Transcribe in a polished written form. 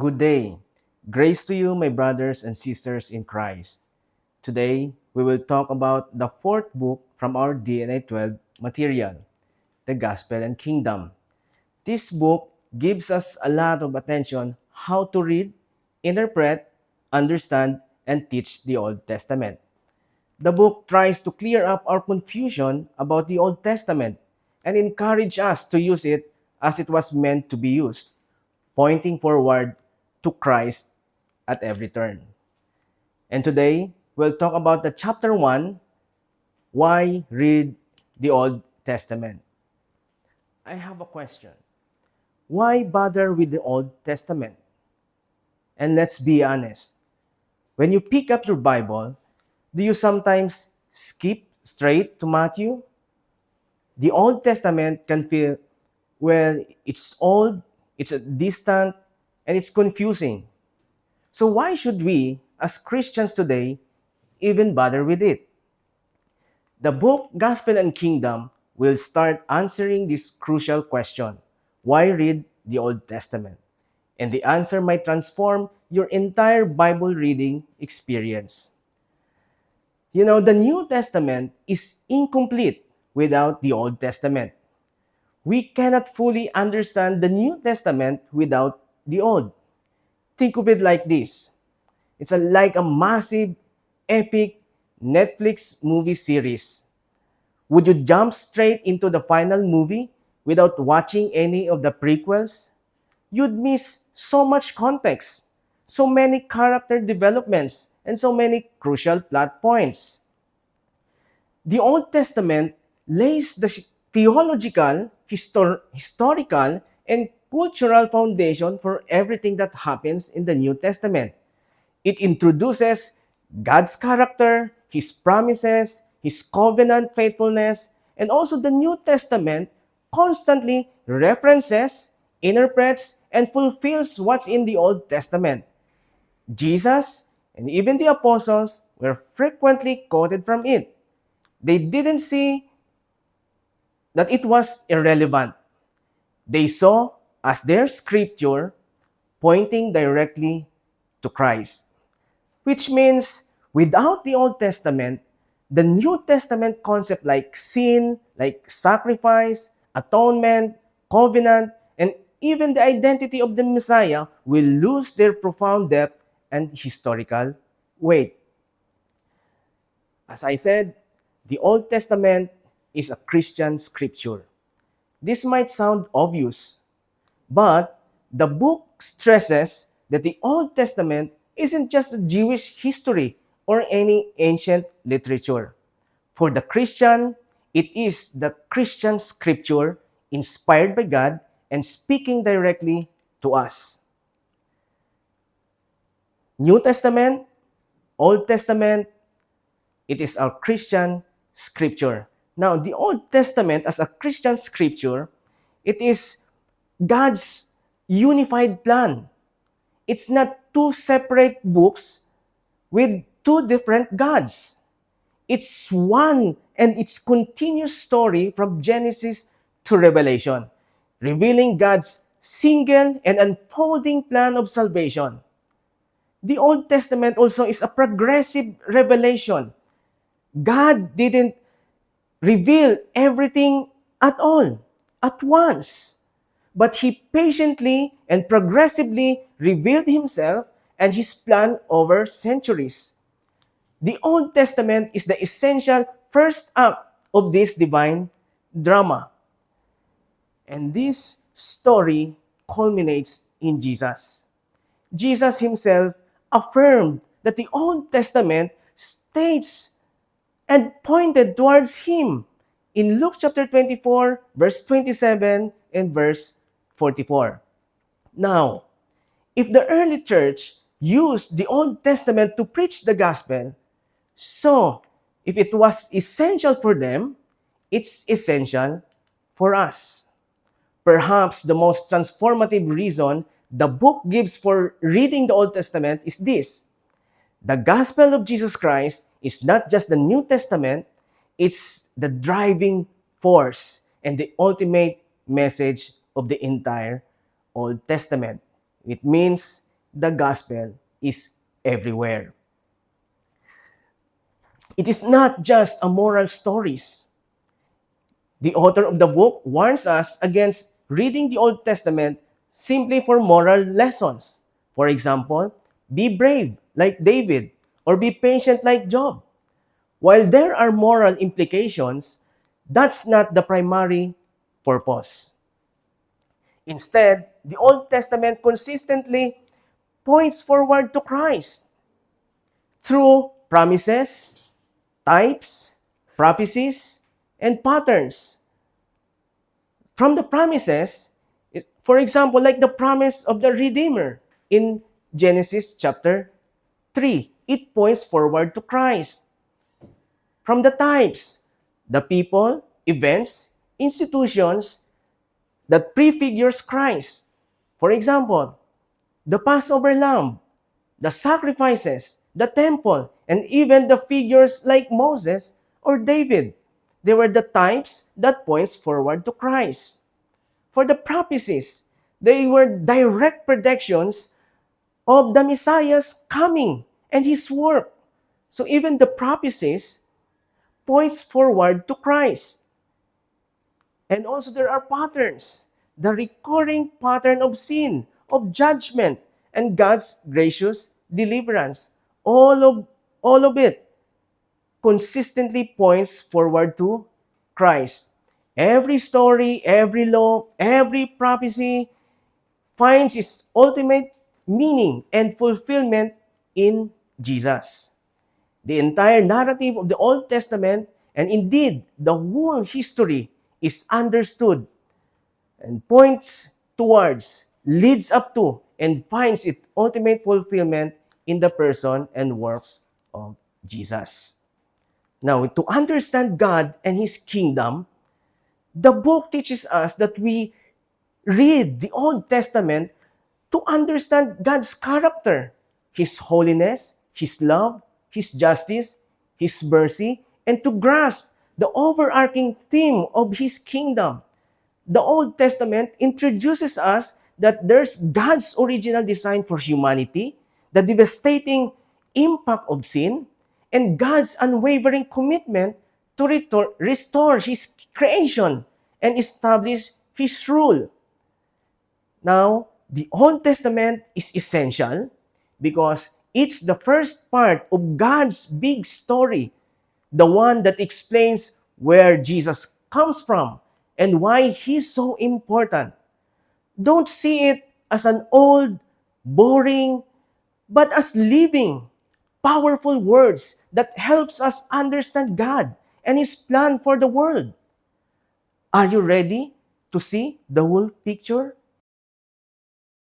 Good day. Grace to you, my brothers and sisters in Christ. Today, we will talk about the fourth book from our DNA 12 material, the Gospel and Kingdom. This book gives us a lot of attention how to read, interpret, understand, and teach the Old Testament. The book tries to clear up our confusion about the Old Testament and encourage us to use it as it was meant to be used, pointing forward to Christ at every turn. And today, we'll talk about the chapter 1, Why Read the Old Testament? I have a question. Why bother with the Old Testament? And let's be honest. When you pick up your Bible, do you sometimes skip straight to Matthew? The Old Testament can feel, well, it's old, it's distant, and it's confusing. So why should we, as Christians today, even bother with it? The book Gospel and Kingdom will start answering this crucial question. Why read the Old Testament? And the answer might transform your entire Bible reading experience. You know, the New Testament is incomplete without the Old Testament. We cannot fully understand the New Testament without the Old. Think of it like this. It's like a massive, epic Netflix movie series. Would you jump straight into the final movie without watching any of the prequels? You'd miss so much context, so many character developments, and so many crucial plot points. The Old Testament lays the theological, historical, and cultural foundation for everything that happens in the New Testament. It introduces God's character, His promises, His covenant faithfulness, and also the New Testament constantly references, interprets, and fulfills what's in the Old Testament. Jesus and even the apostles were frequently quoted from it. They didn't see that it was irrelevant. They saw as their scripture pointing directly to Christ. Which means without the Old Testament, the New Testament concept like sin, like sacrifice, atonement, covenant, and even the identity of the Messiah will lose their profound depth and historical weight. As I said, the Old Testament is a Christian scripture. This might sound obvious, but the book stresses that the Old Testament isn't just a Jewish history or any ancient literature. For the Christian, it is the Christian scripture inspired by God and speaking directly to us. New Testament, Old Testament, it is our Christian scripture. Now, the Old Testament as a Christian scripture, it is God's unified plan. It's not two separate books with two different gods. It's one and it's continuous story from Genesis to Revelation, revealing God's single and unfolding plan of salvation. The Old Testament also is a progressive revelation. God didn't reveal everything at all, at once. But He patiently and progressively revealed Himself and His plan over centuries. The Old Testament is the essential first act of this divine drama. And this story culminates in Jesus. Jesus Himself affirmed that the Old Testament states and pointed towards Him in Luke chapter 24, verse 27 and verse 44. Now, if the early church used the Old Testament to preach the gospel, so if it was essential for them, it's essential for us. Perhaps the most transformative reason the book gives for reading the Old Testament is this. The gospel of Jesus Christ is not just the New Testament, it's the driving force and the ultimate message of the entire Old Testament. It means the gospel is everywhere. It is not just a moral stories. The author of the book warns us against reading the Old Testament simply for moral lessons. For example, be brave like David or be patient like Job. While there are moral implications, that's not the primary purpose. Instead, the Old Testament consistently points forward to Christ through promises, types, prophecies, and patterns. From the promises, for example, like the promise of the Redeemer in Genesis chapter 3, it points forward to Christ. From the types, the people, events, institutions that prefigures Christ. For example, the Passover lamb, the sacrifices, the temple, and even the figures like Moses or David. They were the types that points forward to Christ. For the prophecies, they were direct predictions of the Messiah's coming and his work. So even the prophecies points forward to Christ. And also there are patterns. The recurring pattern of sin, of judgment, and God's gracious deliverance. All of it consistently points forward to Christ. Every story, every law, every prophecy finds its ultimate meaning and fulfillment in Jesus. The entire narrative of the Old Testament, and indeed the whole history, is understood and points towards, leads up to, and finds its ultimate fulfillment in the person and works of Jesus. Now, to understand God and His kingdom, the book teaches us that we read the Old Testament to understand God's character, His holiness, His love, His justice, His mercy, and to grasp the overarching theme of His kingdom. The Old Testament introduces us that there's God's original design for humanity, the devastating impact of sin, and God's unwavering commitment to restore His creation and establish His rule. Now, the Old Testament is essential because it's the first part of God's big story, the one that explains where Jesus comes from and why He's so important. Don't see it as an old, boring, but as living, powerful words that helps us understand God and His plan for the world. Are you ready to see the whole picture?